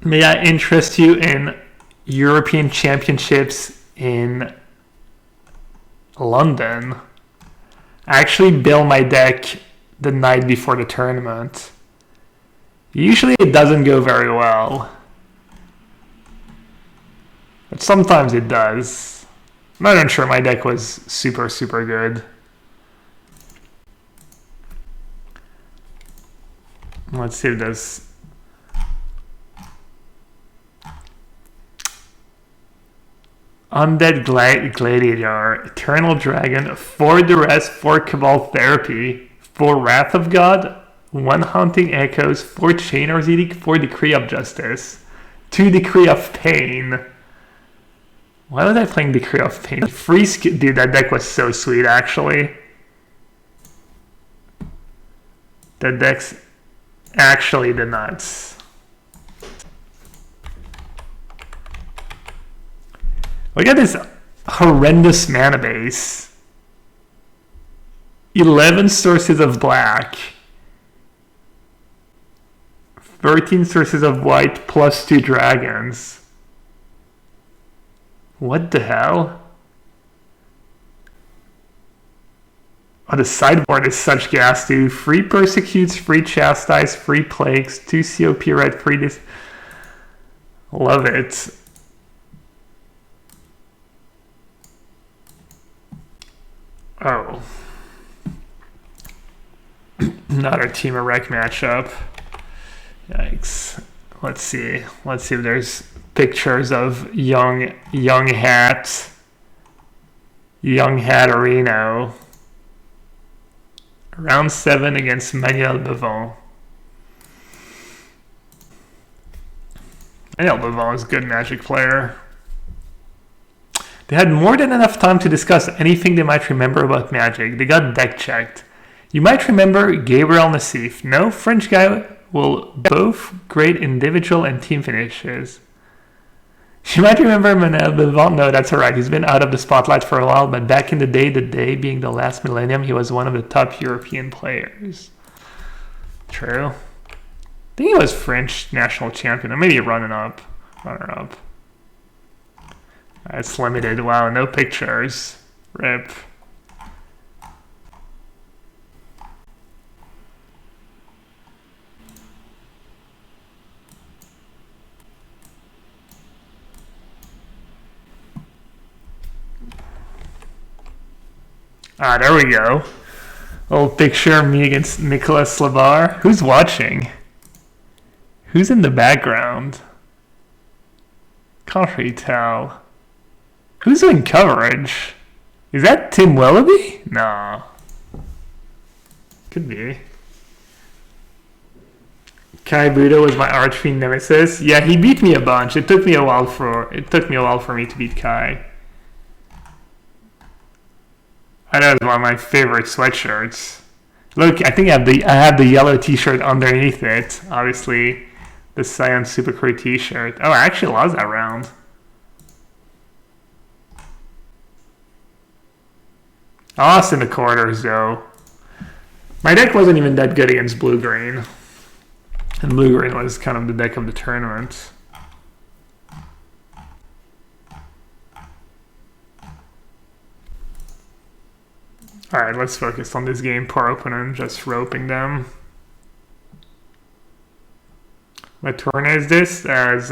May I interest you in European Championships in London? I actually build my deck the night before the tournament. Usually it doesn't go very well, but sometimes it does. I'm not even sure my deck was super good. Let's see if this... Undead Gladiator, Eternal Dragon, 4 Duress, 4 Cabal Therapy, 4 Wrath of God, 1 Haunting Echoes, 4 Chainer's Edict, 4 Decree of Justice, 2 Decree of Pain. Why was I playing Decree of Pain? Dude, that deck was so sweet, actually. That deck's actually the nuts. Look at this horrendous mana base. 11 sources of black. 13 sources of white plus 2 dragons. What the hell? Oh, the sideboard is such gas, dude. Free Persecutes, free Chastise, free Plagues, 2 COP red, free this. Love it. Oh. Another Team of Wreck matchup. Yikes. Let's see. Let's see if there's pictures of young hat Areno. Round 7 against Manuel Bevon. Manuel Bevon is a good Magic player. They had more than enough time to discuss anything they might remember about Magic. They got deck checked. You might remember Gabriel Nassif. No, French guy will both great individual and team finishes. You might remember Manuel Bevon. No, that's alright. He's been out of the spotlight for a while, but back in the day being the last millennium, he was one of the top European players. True. I think he was French national champion, or maybe runner-up. It's limited. Wow, no pictures. RIP. Ah, there we go. Little picture of me against Nicolas Labar. Who's watching? Who's in the background? Can't really tell. Who's doing coverage? Is that Tim Willoughby? No. Could be. Kai Budo was my archfiend nemesis. Yeah, he beat me a bunch. It took me a while for me to beat Kai. That was one of my favorite sweatshirts. Look, I think I have the yellow t-shirt underneath it. Obviously, the Cyan Super Crew t-shirt. Oh, I actually lost that round. I lost in the quarters, though. My deck wasn't even that good against blue-green. And blue-green was kind of the deck of the tournament. Alright, let's focus on this game. Poor opponent, just roping them. What tournament is this? As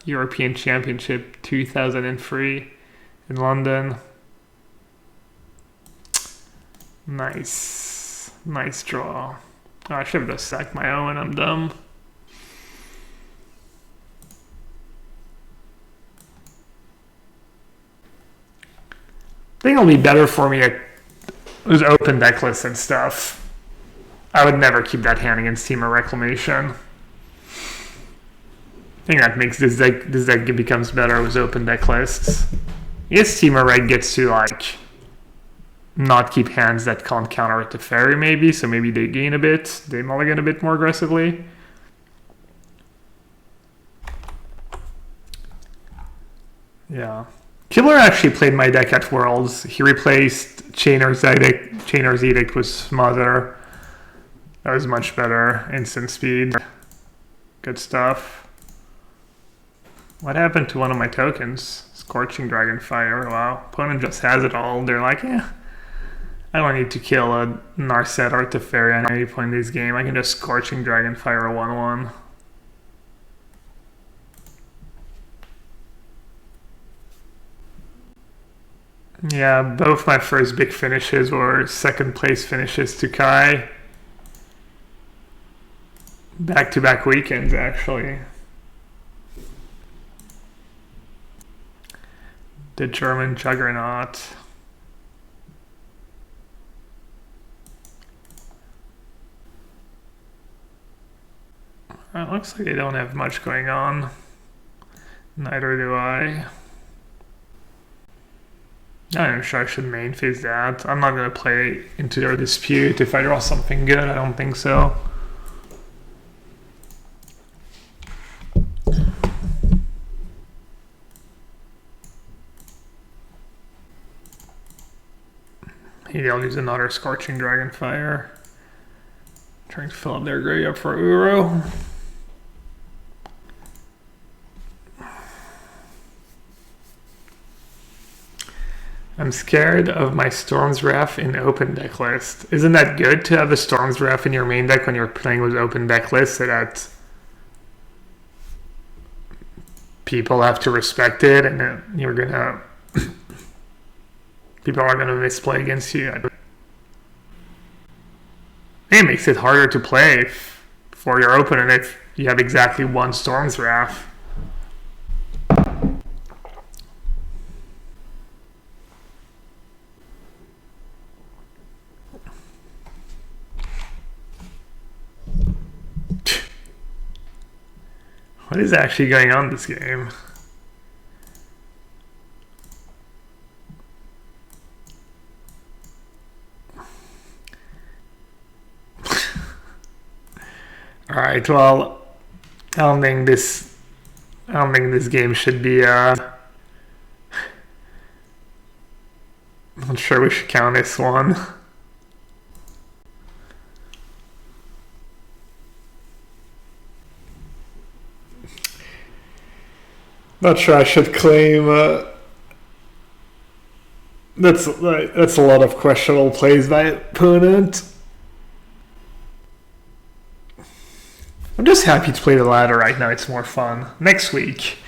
European Championship 2003 in London. Nice. Nice draw. Oh, I should have just sacked my own. I'm dumb. I think it'll be better for me at those open deck lists and stuff. I would never keep that hand against Team of Reclamation. I think that makes this deck becomes better with open deck lists. Yes, Team of Reg gets to like not keep hands that can't counter it to Fairy maybe, so maybe they gain a bit, they mulligan a bit more aggressively. Yeah. Killer actually played my deck at Worlds. He replaced Chainer's Edict with Smother. That was much better. Instant speed. Good stuff. What happened to one of my tokens? Scorching Dragonfire. Wow. Opponent just has it all. They're like, yeah, I don't need to kill a Narset or Teferi at any point in this game. I can just Scorching Dragonfire a 1-1. Yeah, both my first big finishes were second place finishes to Kai. Back-to-back weekends, actually. The German juggernaut. It looks like they don't have much going on. Neither do I. I'm sure I should main phase that. I'm not going to play into their dispute if I draw something good. I don't think so. Maybe I'll use another Scorching Dragonfire. Trying to fill up their graveyard for Uro. I'm scared of my Storm's Wrath in open deck list. Isn't that good to have a Storm's Wrath in your main deck when you're playing with open deck list so that people have to respect it and you're gonna people are gonna misplay against you? It makes it harder to play for your opponent if you have exactly one Storm's Wrath. What is actually going on this game? All right. Well, I don't think this game should be. I'm not sure we should count this one. Not sure I should claim. That's a lot of questionable plays by opponent. I'm just happy to play the ladder right now. It's more fun. Next week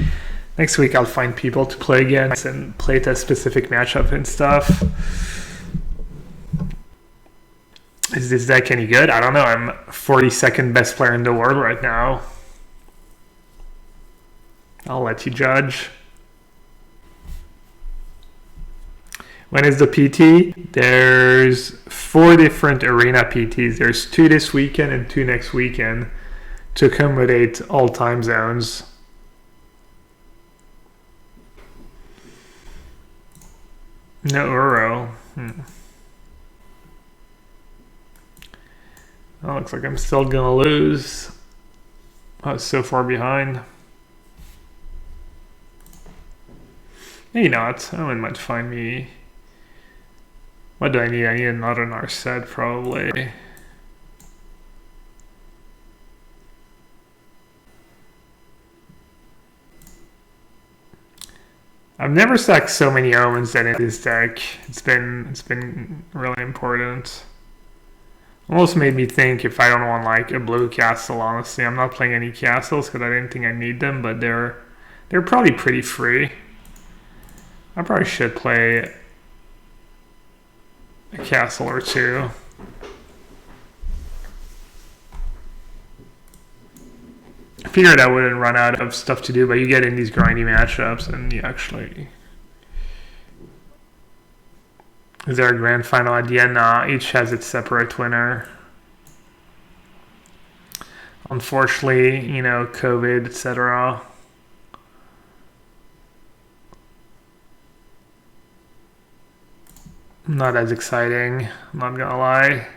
I'll find people to play against and play test specific matchup and stuff. Is this deck any good? I don't know. I'm 42nd best player in the world right now. I'll let you judge. When is the PT? There's 4 different arena PTs. There's 2 this weekend and 2 next weekend to accommodate all time zones. No Uro. Oh, looks like I'm still gonna lose. I was so far behind. Maybe not. Owen might find me. What do I need? I need another Narset, probably. I've never stacked so many Omens in this deck. It's been really important. Almost made me think if I don't want like a blue castle. Honestly, I'm not playing any castles because I didn't think I need them, but they're probably pretty free. I probably should play a castle or 2. I figured I wouldn't run out of stuff to do, but you get in these grindy matchups and you actually... Is there a grand final at the end? Nah, each has its separate winner. Unfortunately, COVID, etc. Not as exciting, I'm not gonna lie.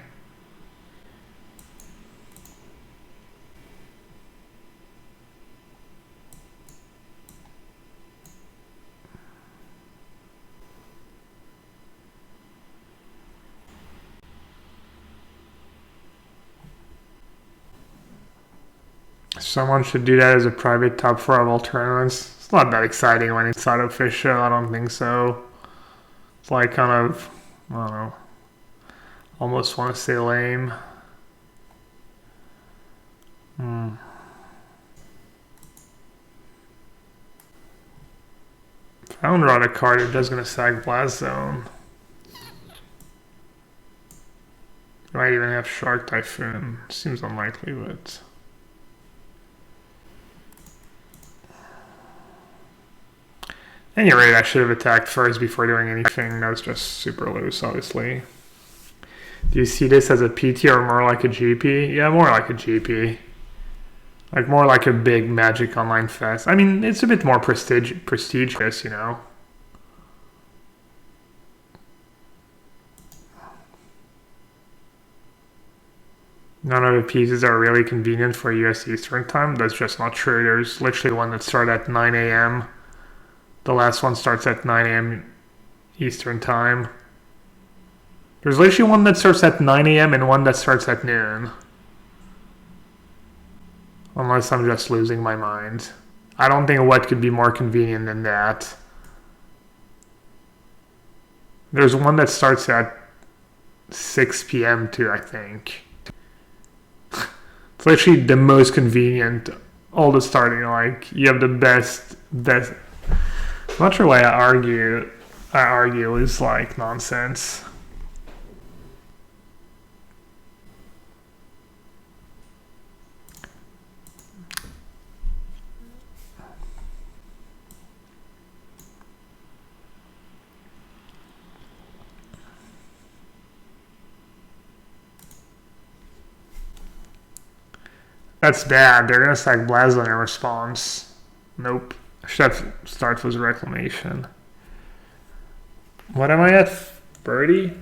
Someone should do that as a private top 4 of all tournaments. It's not that exciting when it's unofficial. I don't think so. It's like kind of, I don't know, almost want to say lame. If I don't draw a card, it does going to sag Blast Zone. I might even have Shark Typhoon. Seems unlikely, but... At any rate, I should have attacked first before doing anything. That was just super loose, obviously. Do you see this as a PT or more like a GP? Yeah, more like a GP. Like more like a big Magic Online fest. I mean, it's a bit more prestigious, you know. None of the pieces are really convenient for US Eastern time. That's just not true. There's literally one that starts at 9 a.m. The last one starts at 9 a.m. Eastern time. There's literally one that starts at 9 a.m. and one that starts at noon. Unless I'm just losing my mind. I don't think what could be more convenient than that. There's one that starts at 6 p.m. too, I think. It's literally the most convenient. All the starting, like, you have the best. I'm not sure why I argue is like nonsense. That's bad. They're gonna stack Blast Zone in response. Nope. I should have start with Reclamation. What am I at? 30?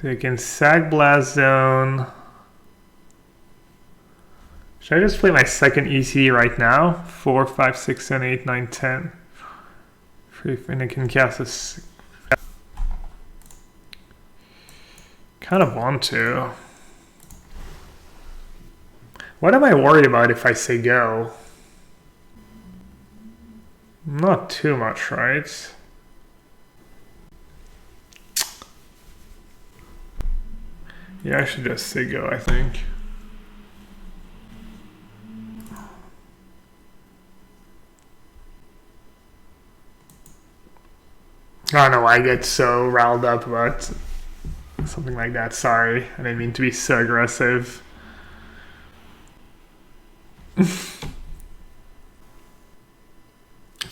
So you can sack Blast Zone. Should I just play my second ECD right now? 4, 5, 6, 7, 8, 9, 10. And I can cast this. Kind of want to. What am I worried about if I say go? Not too much, right? Yeah, I should just say go, I think. I don't know why I get so riled up about something like that. Sorry, I didn't mean to be so aggressive. If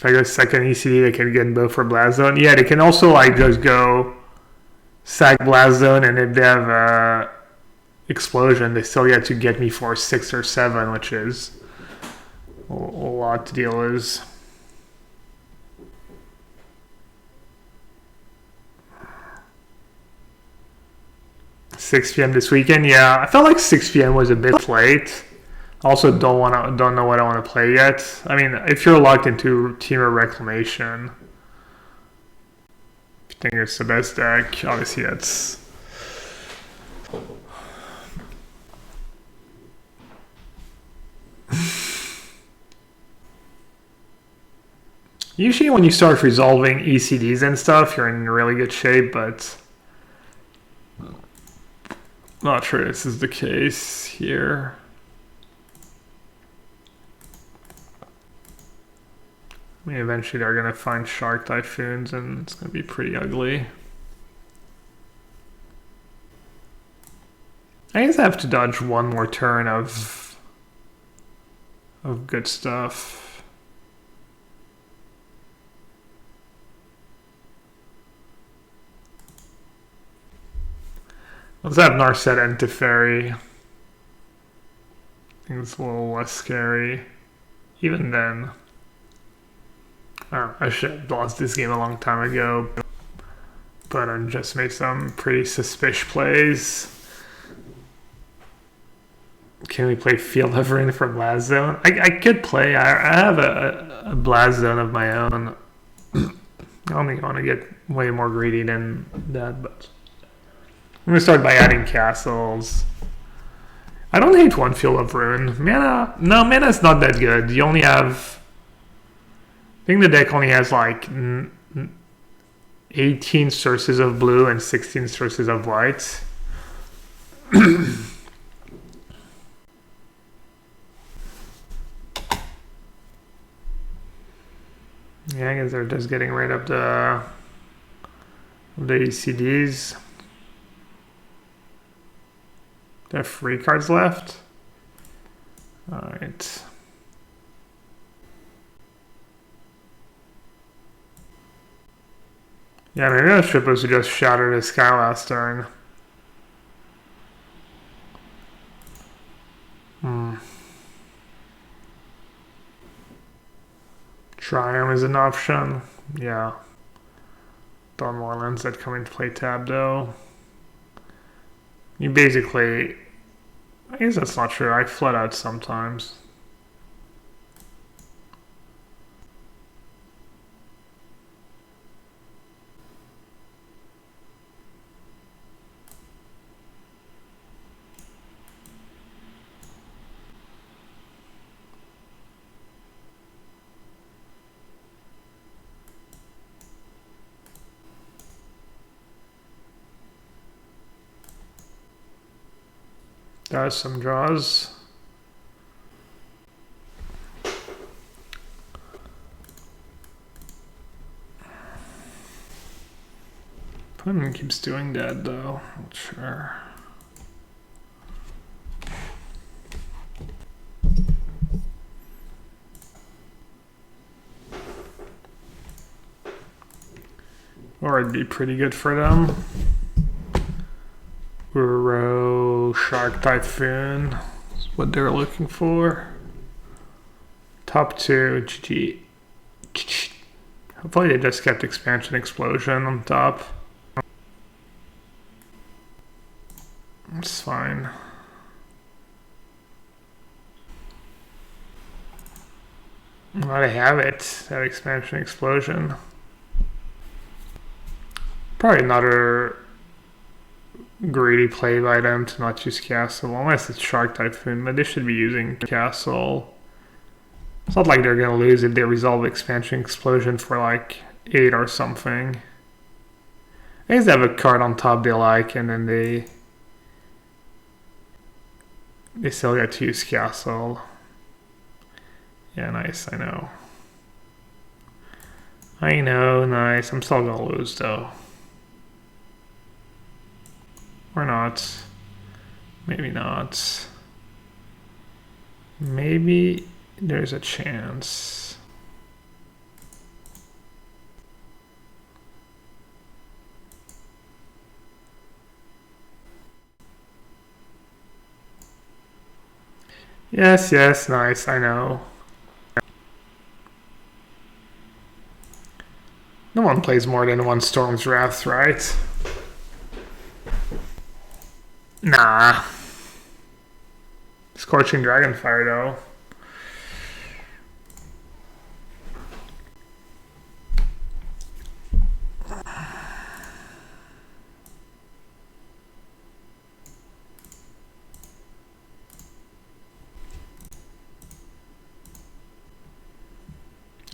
I go second ECD, they can get both for Blast Zone. Yeah, they can also like just go sack Blast Zone, and if they have Explosion, they still get to get me for 6 or 7, which is a lot to deal with. $6 p.m. this weekend. Yeah, I felt like 6 p.m. was a bit late. Also, don't know what I want to play yet. I mean, if you're locked into Team of Reclamation, if you think it's the best deck, obviously that's. Usually, when you start resolving ECDs and stuff, you're in really good shape, but not sure this is the case here. I mean, eventually they're going to find Shark Typhoons, and it's going to be pretty ugly. I guess I have to dodge one more turn of good stuff. Let's have Narset and Teferi. I think it's a little less scary. Even then. I should have lost this game a long time ago, but I just made some pretty suspicious plays. Can we play Field Hovering for Blast Zone? I could play. I have a Blast Zone of my own. I don't think I want to get way more greedy than that, but I'm going to start by adding castles. I don't hate one Field of Ruin. Mana's not that good. You only have... I think the deck only has like 18 sources of blue and 16 sources of white. Yeah, I guess they're just getting rid of the ECDs. They have 3 cards left. Alright. Yeah, maybe I was supposed to just shatter the sky last turn. Triumph is an option. Yeah. Don't more lands that come into play tab though. You basically... I guess that's not true. I flood out sometimes. Does some draws. Opponent keeps doing that though. Not sure. Or it'd be pretty good for them. Uro Shark Typhoon is what they're looking for. Top 2, GG. Hopefully they just kept Expansion Explosion on top. It's fine. Well, they have it, that Expansion Explosion. Probably another greedy play by them to not use Castle, unless it's Shark Typhoon, but they should be using Castle. It's not like they're going to lose if they resolve Expansion Explosion for like 8 or something. I guess they have a card on top they like, and then they still get to use Castle. Yeah, nice, I know. I know, nice. I'm still going to lose though. Or not. Maybe not. Maybe there's a chance. Yes, yes, nice, I know. No one plays more than one Storm's Wrath, right? Nah. Scorching Dragonfire, though.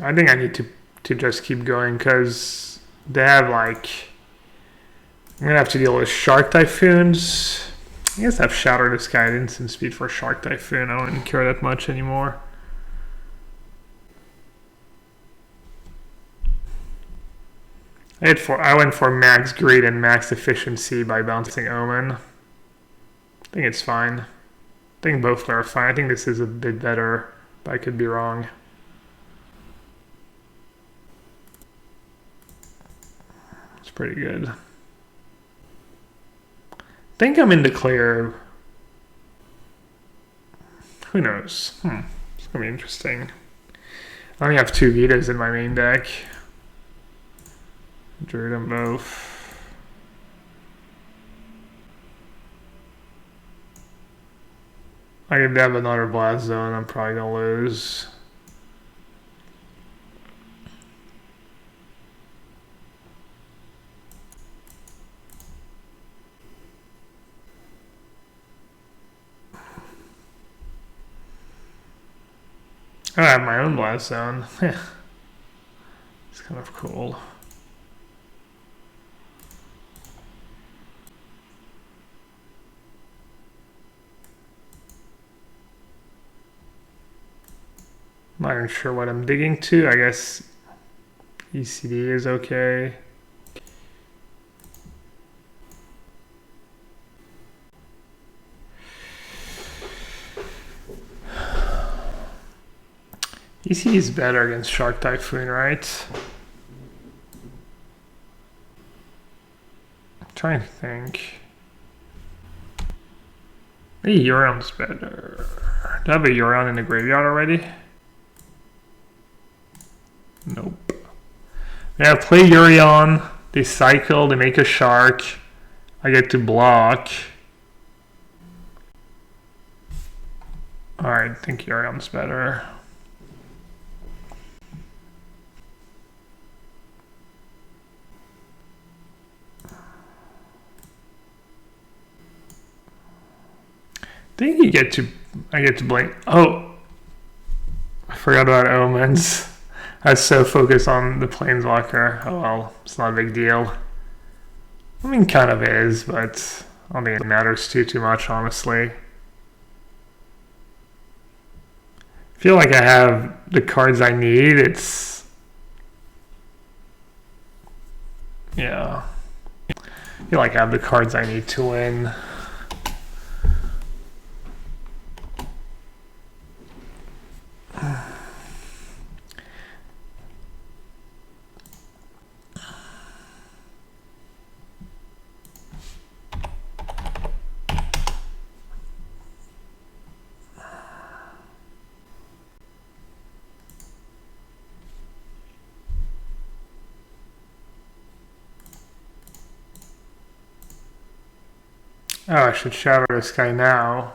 I think I need to just keep going because they have like... I'm going to have to deal with Shark Typhoons. I guess I've Shattered the Sky at instant speed for Shark Typhoon. I don't care that much anymore. I went for max greed and max efficiency by bouncing Omen. I think it's fine. I think both are fine. I think this is a bit better, but I could be wrong. It's pretty good. I think I'm in the clear. Who knows? It's gonna be interesting. I only have 2 Vitas in my main deck. Drew them both. I could have another Blast Zone. I'm probably gonna lose. I have my own blast zone. It's kind of cool. Not even sure what I'm digging to. I guess ECD is okay. ECD is better against Shark Typhoon, right? I'm trying to think. Maybe Eurion's better. Do I have a Eurion in the graveyard already? Nope. Yeah, play Eurion. They cycle, they make a shark. I get to block. Alright, I think Eurion's better. I think I get to blink. Oh, I forgot about Omens. I was so focused on the Planeswalker. Oh well, it's not a big deal. I mean, kind of is, but I don't think it matters too much, honestly. I feel like I have the cards I need. Yeah. I feel like I have the cards I need to win. Oh, I should shadow this guy now.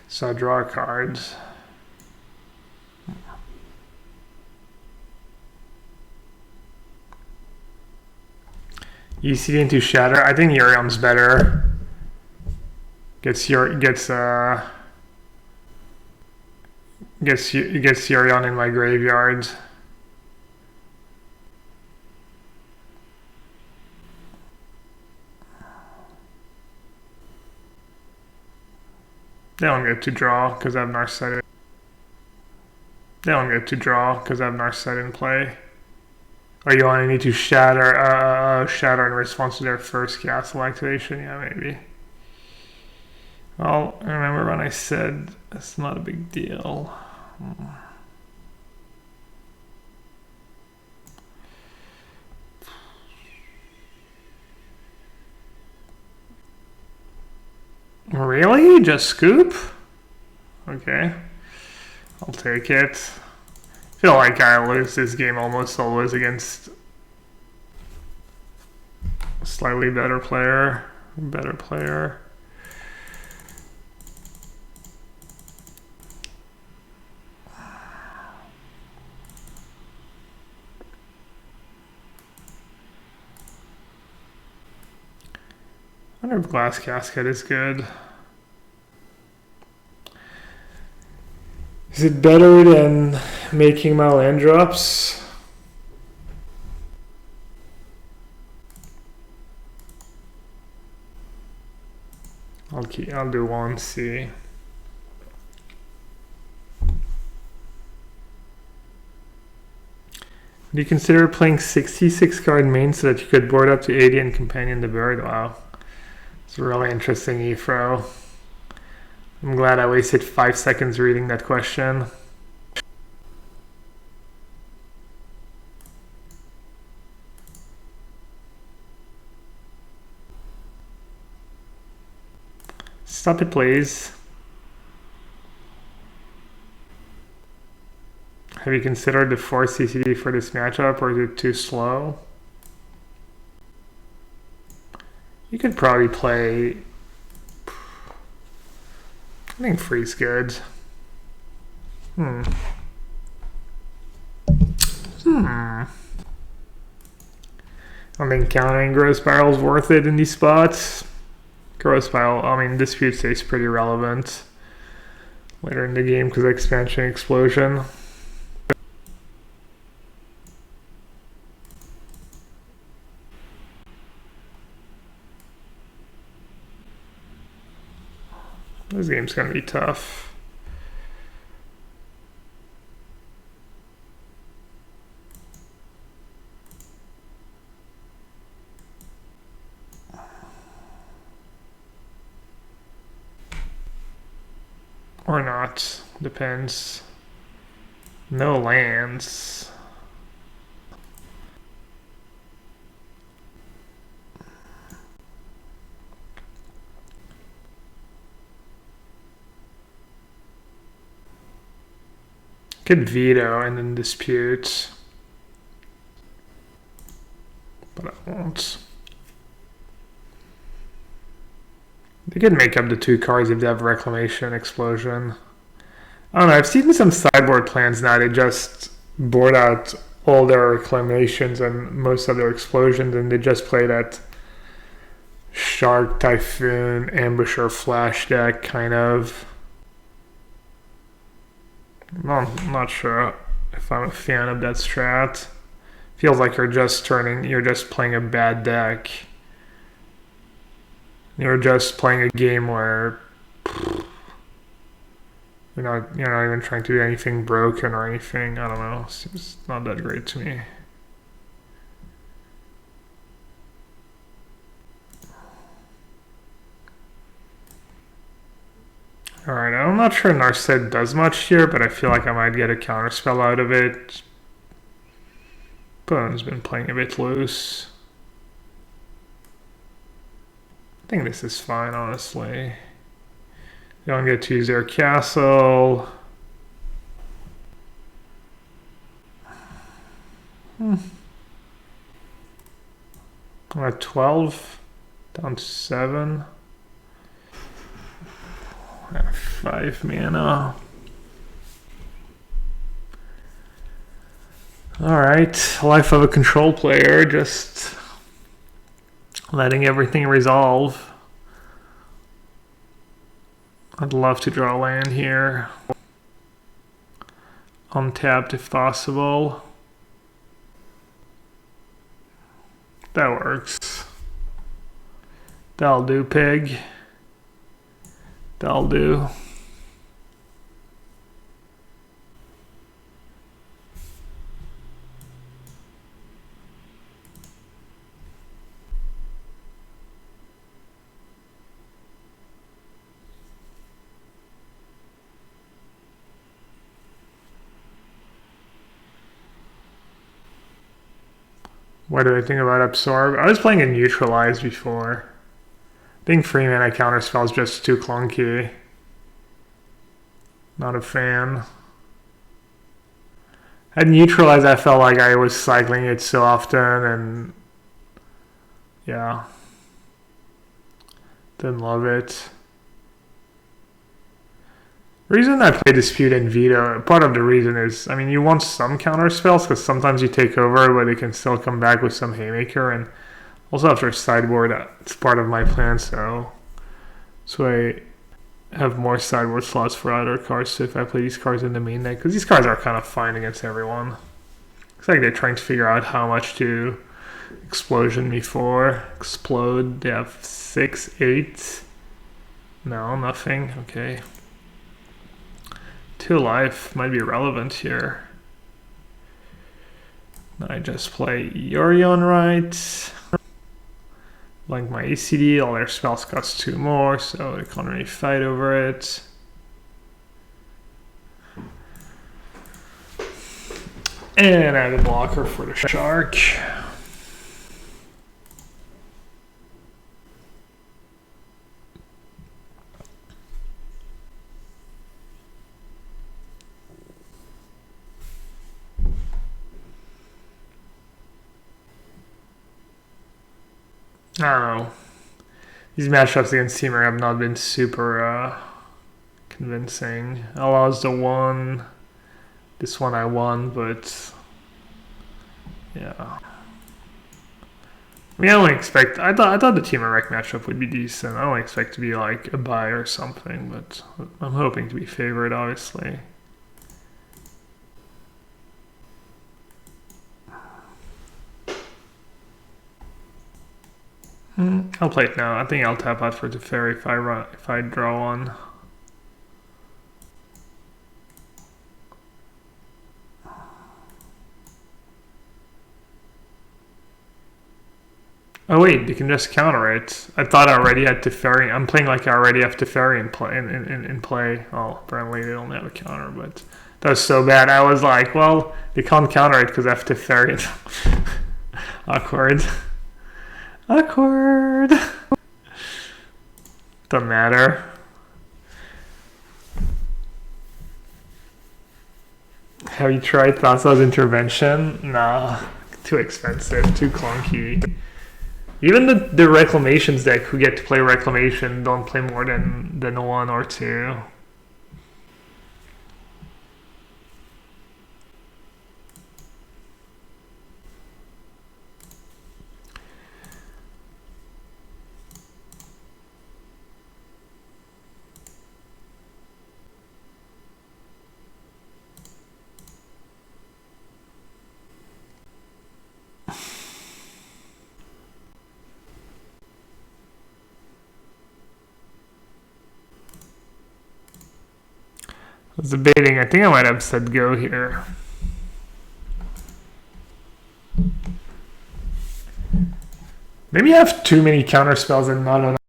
So I draw cards. ECD into shatter. I think Eurion's better. Gets Eurion in my graveyard. They don't get to draw because I have Narset. They don't get to draw because I have Narset in play. Or you only need to shatter in response to their first castle activation? Yeah, maybe. Well, I remember when I said it's not a big deal. Really? Just scoop? Okay. I'll take it. I feel like I lose this game almost always against a slightly better player. I wonder if Glass Casket is good. Is it better than making my land drops? I'll do 1C. Do you consider playing 66 card main so that you could board up to 80 and companion the bird? Wow. It's really interesting, Efro. I'm glad I wasted 5 seconds reading that question. Stop it, please. Have you considered the 4 CCD for this matchup, or is it too slow? You could probably play... I think free's good. I think countering Gross Barrel's worth it in these spots. Gross Barrel, I mean, Dispute stays pretty relevant. later in the game because of expansion explosion. This game's gonna be tough. Or not, depends. No lands. Could veto and then dispute, but I won't. They could make up the 2 cards if they have Reclamation, Explosion. I don't know, I've seen some sideboard plans now. They just board out all their Reclamations and most of their Explosions, and they just play that Shark, Typhoon, Ambusher, Flash deck, kind of. I'm not sure if I'm a fan of that strat. Feels like you're just playing a bad deck. You're just playing a game where you're not even trying to do anything broken or anything. I don't know. Seems not that great to me. Alright, I'm not sure Nassif does much here, but I feel like I might get a counterspell out of it. Bone's been playing a bit loose. I think this is fine, honestly. They don't get to use their castle. I'm at 12, down to 7. 5 mana. Alright, life of a control player, just letting everything resolve. I'd love to draw land here. Untapped if possible. That works. That'll do, pig. That'll do. What do I think about Absorb? I was playing a Neutralize before. I think 3 mana counterspell is just too clunky. Not a fan. At Neutralize, I felt like I was cycling it so often, and yeah, didn't love it. The reason I play Dispute and Veto, part of the reason is, I mean, you want some counter spells because sometimes you take over, but they can still come back with some Haymaker, and also after sideboard, it's part of my plan, so I have more sideboard slots for other cards, so if I play these cards in the main deck, because these cards are kind of fine against everyone. Looks like they're trying to figure out how much to explosion me for. Explode, they have 6, 8. No, nothing, okay. 2 life might be relevant here. I just play Yorion right. Blank my ACD, all their spells cost 2 more, so they can't really fight over it. And I have a blocker for the shark. I don't know. These matchups against Teamer have not been super convincing. I lost the one. This one I won, but yeah. I mean, I don't expect. I thought the Team Rec matchup would be decent. I don't expect to be like a bye or something, but I'm hoping to be favored, obviously. I'll play it now. I think I'll tap out for the Teferi if I draw one. Oh wait, you can just counter it. I thought I already had Teferi. I'm playing like I already have Teferi in play. Oh, apparently they don't have a counter, but that was so bad. I was like, well, they can't counter it because I have Teferi. Awkward. Awkward. Doesn't matter. Have you tried Thassa's intervention? Nah, too expensive, too clunky. Even the Reclamations deck who get to play Reclamation don't play more than 1 or 2. I was debating. I think I might have said go here. Maybe I have too many counter spells and not enough